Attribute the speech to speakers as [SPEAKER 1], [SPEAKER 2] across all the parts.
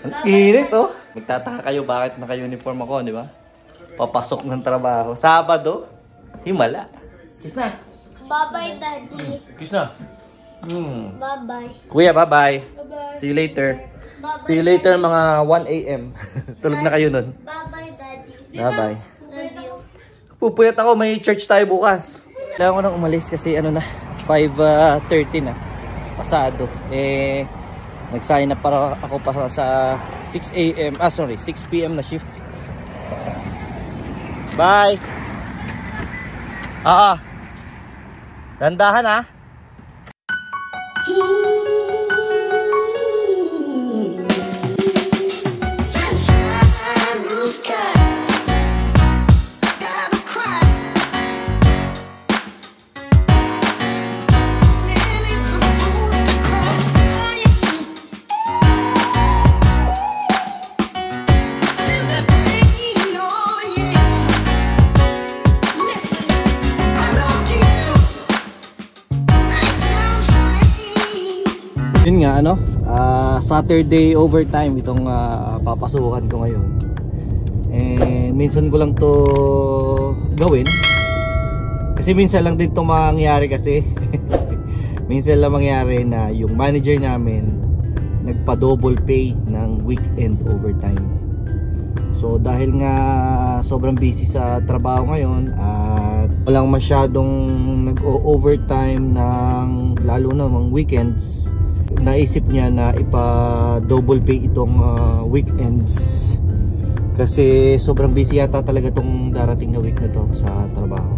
[SPEAKER 1] Ang init oh. Magtataka kayo bakit naka-uniform ako, di ba? Papasok ng trabaho. Sabado, himala. Kiss na.
[SPEAKER 2] Bye-bye, Daddy.
[SPEAKER 1] Kiss na.
[SPEAKER 2] Bye-bye.
[SPEAKER 1] Kuya, bye-bye.
[SPEAKER 2] Bye-bye.
[SPEAKER 1] See you later.
[SPEAKER 2] Bye-bye.
[SPEAKER 1] See you later mga 1 AM. Tulog na kayo nun.
[SPEAKER 2] Bye-bye, Daddy.
[SPEAKER 1] Bye-bye.
[SPEAKER 2] Love you.
[SPEAKER 1] Pupuyat ako, may church tayo bukas. Kailangan ko nang umalis kasi ano na, 5:30 na. Pasado. Nag-sign up para ako para sa 6 PM na shift. Bye. Dandahan ha. Yun nga ano, Saturday overtime itong papasukan ko ngayon. And minsan ko lang to gawin kasi minsan lang din to mangyari kasi minsan lang mangyari na yung manager namin nagpa double pay ng weekend overtime. So dahil nga sobrang busy sa trabaho ngayon at walang masyadong nag-overtime ng lalo na mga weekends, naisip niya na ipa-double pay itong weekends kasi sobrang busy yata talaga itong darating na week na to sa trabaho.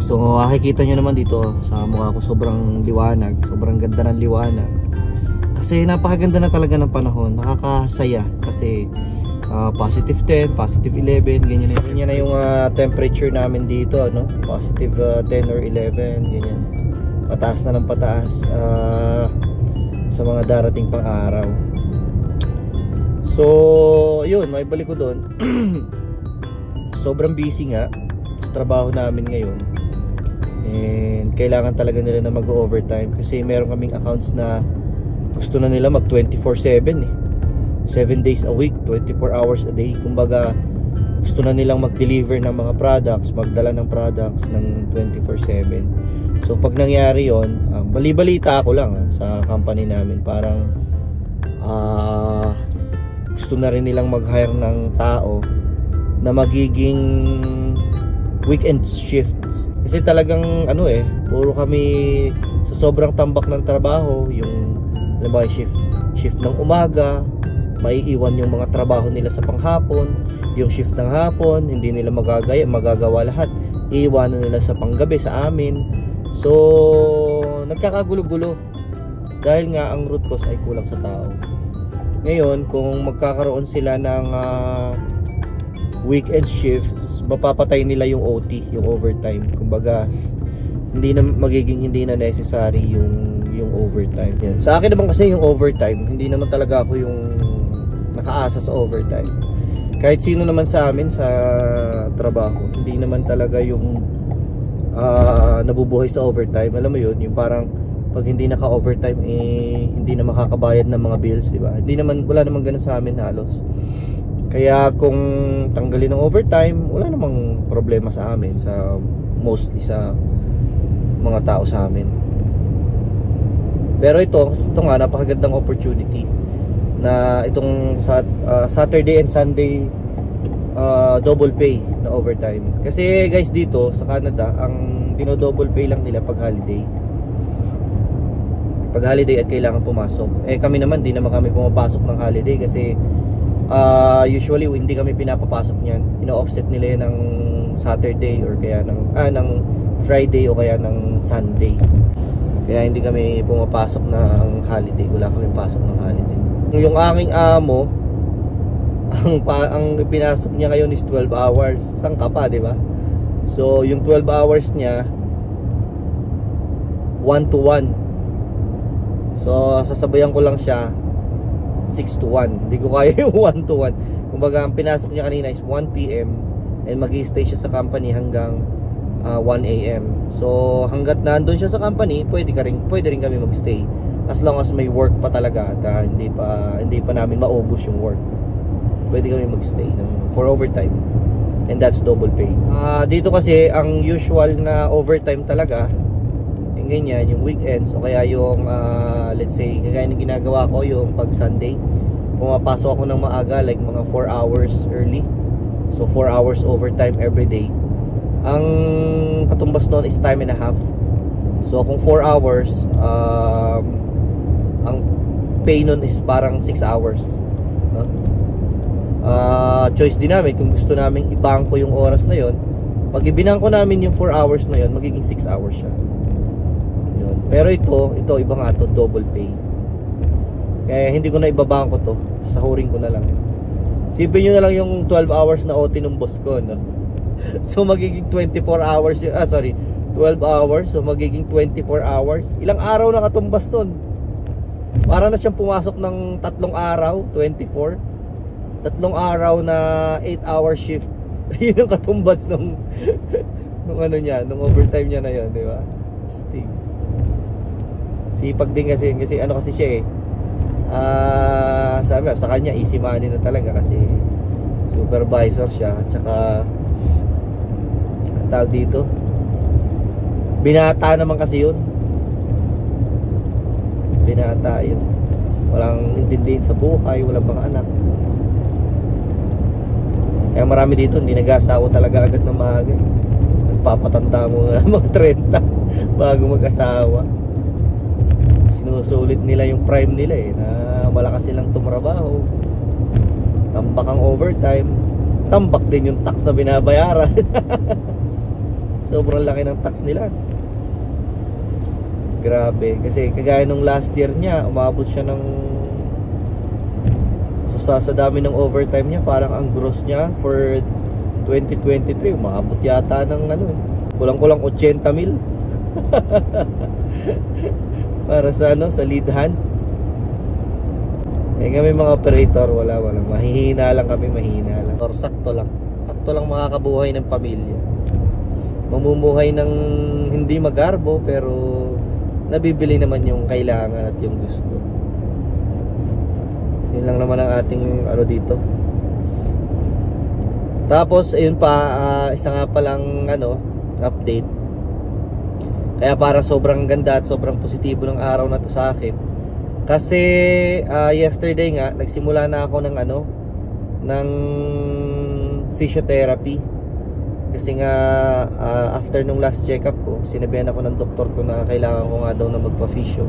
[SPEAKER 1] So makikita nyo naman dito sa mukha ko sobrang liwanag, sobrang ganda ng liwanag kasi napakaganda na talaga ng panahon, nakakasaya kasi positive 10, positive 11, ganyan na yung temperature namin dito, no? Positive 10 or 11, ganyan. Pataas na ng pataas sa mga darating pang araw. So yun, may balik ko doon. Sobrang busy nga sa trabaho namin ngayon and kailangan talaga nila na mag-overtime kasi meron kaming accounts na gusto na nila mag 24/7 7 days a week, 24 hours a day. Kumbaga gusto na nilang mag-deliver ng mga products, magdala ng products ng 24/7. So pag nangyari yon, bali-balita ako lang sa company namin, parang gusto na rin nilang mag-hire ng tao na magiging weekend shifts. Kasi talagang ano puro kami sa sobrang tambak ng trabaho, yung alam ba, shift ng umaga, maiiwan yung mga trabaho nila sa panghapon, yung shift ng hapon hindi nila magagawa lahat, iiwanan nila sa panggabi sa amin. So nagkakagulo-gulo dahil nga ang root cause ay kulang sa tao. Ngayon kung magkakaroon sila ng weekend shifts, mapapatay nila yung OT, yung overtime. Kumbaga hindi na necessary yung overtime. Yan. Sa akin naman kasi yung overtime, hindi naman talaga ako yung nakaasa sa overtime. Kahit sino naman sa amin sa trabaho, hindi naman talaga yung nabubuhay sa overtime. Alam mo yun, yung parang pag hindi naka-overtime hindi na makakabayad ng mga bills, di ba? Wala naman ganun sa amin halos. Kaya kung tanggalin ng overtime, wala namang problema sa amin, sa mostly sa mga tao sa amin. Pero ito nga napakagandang opportunity na itong Saturday and Sunday double pay na overtime. Kasi guys dito sa Canada, ang dino-double pay lang nila pag holiday. Pag holiday at kailangan pumasok. Kami naman di naman kami pumapasok ng holiday kasi usually hindi kami pinapapasok niyan. Ino-offset nila yan ng Saturday or kaya ng Friday o kaya ng Sunday. Kaya hindi kami pumapasok ng holiday. Wala kaming pasok ng holiday. Yung aking amo, ang pinasok niya ngayon is 12 hours. Sangka pa, di ba? So, yung 12 hours niya 1 to 1. So, sasabayan ko lang siya 6 to 1. Hindi ko kaya yung 1 to 1. Kumbaga, ang pinasok niya kanina is 1 PM and mag-i-stay siya sa company hanggang 1 AM. So hanggat nandun siya sa company, pwede rin kami mag-stay. as long as may work pa talaga at hindi pa namin maubos yung work, pwede kami magstay for overtime, and that's double pay. Dito kasi ang usual na overtime talaga yung ganyan, yung weekends o kaya yung let's say kagaya ng ginagawa ko yung pag Sunday, pumapasok ako ng maaga, like mga 4 hours early, so 4 hours overtime every day. Ang katumbas noon is time and a half. So kung 4 hours, ang pay nun is parang 6 hours, no? Choice din namin kung gusto namin ibangko yung oras na yon. Pag ibinangko namin yung 4 hours na yon, magiging 6 hours siya yun. Pero ito iba nga to, double pay. Kaya hindi ko na ibabangko to, sahurin ko na lang. Sipin nyo na lang yung 12 hours na OT ng boss ko, no? So magiging 24 hours 12 hours, so magiging 24 hours. Ilang araw na katumbas nun? Para na siyang pumasok ng 3 araw, 24. 3 araw na 8-hour shift. Yun yung katumbas nung ano niya, nung overtime niya na yun, di ba? Sting. Sipag din kasi ano kasi siya eh. Sabi sa kanya easy money na talaga kasi supervisor siya, at saka tawag dito, binata naman kasi yun. Binata yun, walang intindihin sa buhay, walang mga anak. Kaya marami dito hindi nag-asawa talaga agad na maaga eh. Nagpapatanda mo na mag 30 bago mag-asawa. Sinusulit nila yung prime nila eh, na malakas silang tumrabaho, tambak ang overtime, tambak din yung tax na binabayaran. Sobrang laki ng tax nila. Grabe. Kasi kagaya nung last year niya, umabot siya ng sa dami ng overtime niya, parang ang gross niya for 2023 umabot yata ng kulang-kulang 80,000 para sa sa lead hand. Kami mga operator, wala mahihina lang kami, or sakto lang makakabuhay ng pamilya, mamumuhay ng hindi magarbo pero nabibili naman yung kailangan at yung gusto. Yun lang naman ang ating dito. Tapos ayun pa, isa nga palang update. Kaya para sobrang ganda at sobrang positibo ng araw na to sa akin. Kasi yesterday nga nagsimula na ako ng physiotherapy. Kasi nga after nung last check-up ko, sinabihan ako ng doktor ko na kailangan ko nga daw na magpa-physio.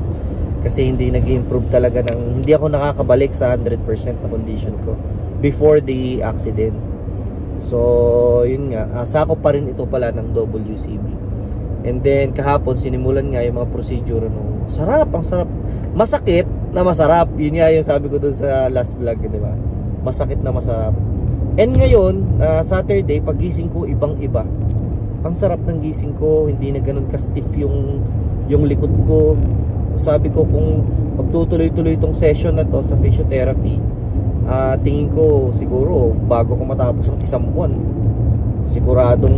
[SPEAKER 1] Kasi hindi nag-improve talaga hindi ako nakakabalik sa 100% na condition ko before the accident. So yun nga, sakop pa rin ito pala ng WCB. And then kahapon sinimulan nga yung mga procedure ang sarap. Masakit na masarap. Yun nga yung sabi ko dun sa last vlog, di ba? Masakit na masarap. And ngayon, Saturday, pagising ko ibang-iba. Ang sarap ng gising ko, hindi na ganun ka-stiff yung likod ko. Sabi ko kung magtutuloy-tuloy itong session na to sa physiotherapy, tingin ko siguro bago ko matapos ang 1 buwan, siguradong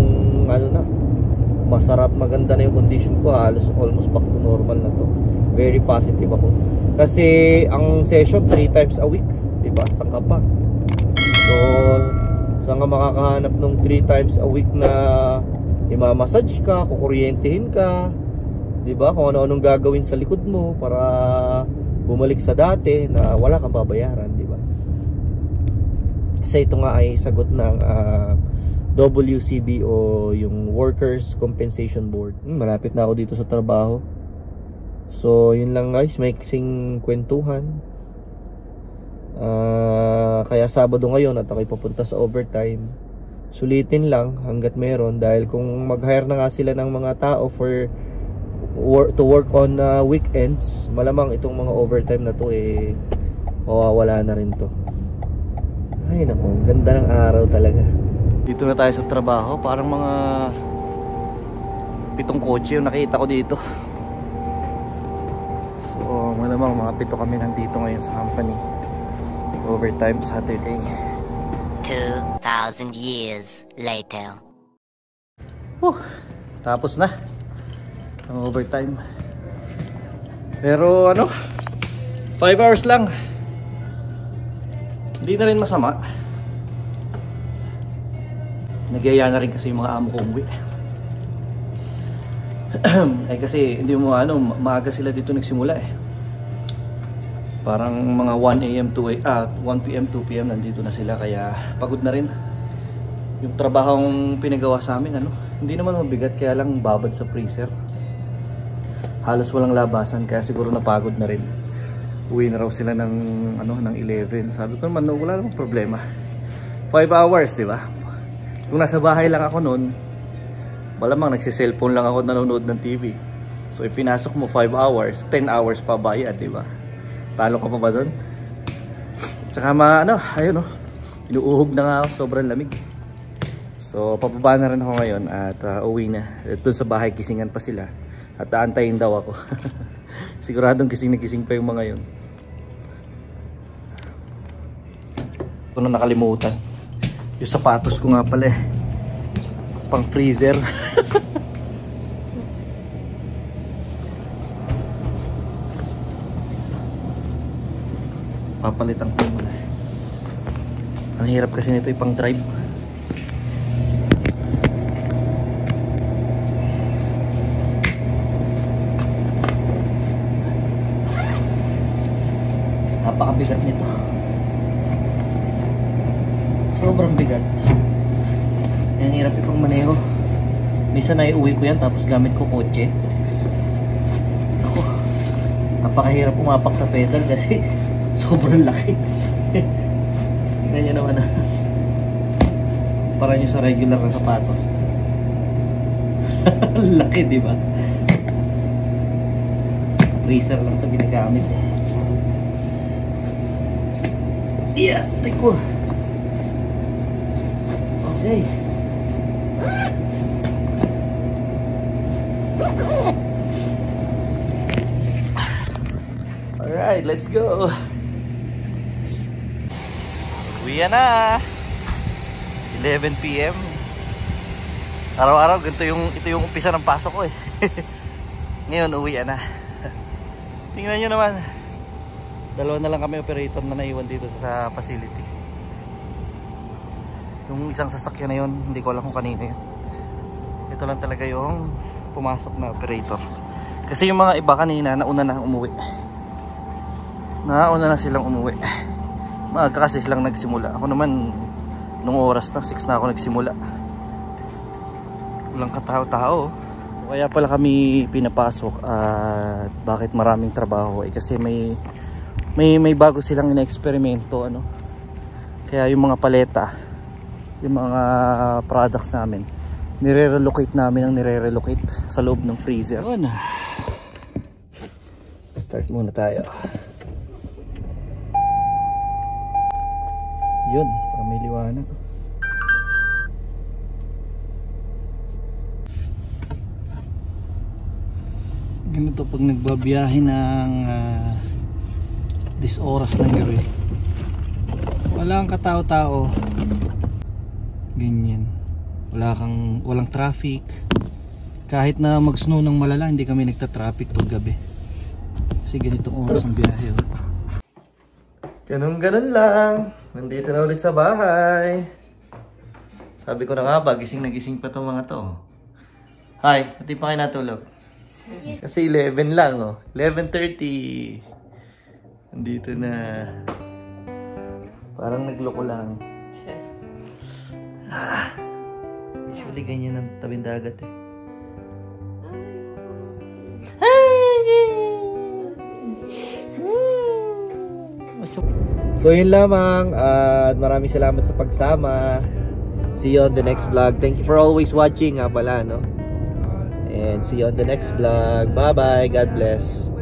[SPEAKER 1] masarap, maganda na yung condition ko, halos almost back to normal na to. Very positive ako. Kasi ang session 3 times a week, diba? Saan ka pa? So saan ka makakahanap ng 3 times a week na imamassage ka, kukuryentehin ka, diba? Kung ano-anong gagawin sa likod mo para bumalik sa dati na wala kang babayaran, diba? Kasi ito nga ay sagot ng WCB o yung Workers Compensation Board. Malapit na ako dito sa trabaho. So yun lang guys, may kasing kwentuhan. Kaya Sabado ngayon at ako'y papunta sa overtime. Sulitin lang hanggat meron, dahil kung mag-hire na nga sila ng mga tao to work on weekends, malamang itong mga overtime na to mawawala na rin to. Ay nako, ganda ng araw talaga. Dito na tayo sa trabaho, parang mga 7 kotse yung nakita ko dito. So malamang mga 7 kami nandito ngayon sa company. Overtime Saturday.
[SPEAKER 3] 2,000 years later.
[SPEAKER 1] Tapos na ang overtime. Pero 5 hours lang. Hindi na rin masama. Nagyaya na rin kasi yung mga amo ko umuwi. Eh kasi hindi mo maaga sila dito nagsimula eh. Parang mga 1 AM to 1 PM 2 PM nandito na sila, kaya pagod na rin. Yung trabahong pinagawa sa amin hindi naman mabigat, kaya lang babad sa freezer. Halos walang labasan, kaya siguro napagod na rin. Uwi na raw sila ng ng 11. Sabi ko naman wala namang problema. 5 hours, di ba? Kung nasa bahay lang ako noon, malamang nagsi-cellphone lang ako nanonood ng TV. So ipinasok mo 5 hours, 10 hours pa bayad, di ba? Talo ka pa ba doon? Tsaka ayun inuuhog na nga ako, sobrang lamig. So papaba na rin ako ngayon at uwi na. Doon sa bahay kisingan pa sila at aantayin daw ako. Siguradong kising na kising pa yung mga yun. Ito na nakalimutan. Yung sapatos ko nga pala pang freezer. Papalitan ko muna. Ang hirap kasi nito pang drive. Napakabigat nito. Sobrang bigat. Ang hirap ipang maneho. Minsan ay uwi ko yan tapos gamit ko kotse. Ako, napakahirap umapak sa pedal kasi sobrang laki. Ganyan naman para nyo sa regular na sapatos. Laki, di ba? Racer lang ito ginagamit eh. Yeah, teko. Okay. Alright, let's go. Uwi na. 11 PM. Araw-araw ito yung umpisa ng pasok ko eh. Ngayon uwi na. Tingnan nyo naman. Dalawa na lang kami operator na naiwan dito sa facility. Yung isang sasakyan na yun, hindi ko alam kung kanino yun. Ito lang talaga yung pumasok na operator. Kasi yung mga iba kanina nauna na umuwi. Nauna na silang umuwi. Maaga kasi silang nagsimula. Ako naman nung oras na 6 na ako nagsimula. Walang katao-tao. Kaya pala kami pinapasok at bakit maraming trabaho kasi may bago silang ina-eksperimento Kaya yung mga paleta, yung mga products namin, nire-relocate namin ang nire-relocate sa loob ng freezer. Yun. Start muna tayo. Yun, para may liwanag. Ganito pag nagbabiyahe ng this oras ng gabi, walang katao-tao, ganyan, walang traffic. Kahit na mag-snow ng malala, hindi kami nagta-traffic pag gabi kasi ganitong oras ang biyahe. Ganun lang, nandito na ulit sa bahay. Sabi ko na nga ba, gising na gising pa itong mga to. Hi, pati pa kayo natulog? Kasi 11 lang 11:30. Andito na. Parang nagloko lang. Usually ganyan ang tabing dagat eh. So yun lamang at maraming salamat sa pagsama. See you on the next vlog. Thank you for always watching nga pala And see you on the next vlog. Bye bye. God bless.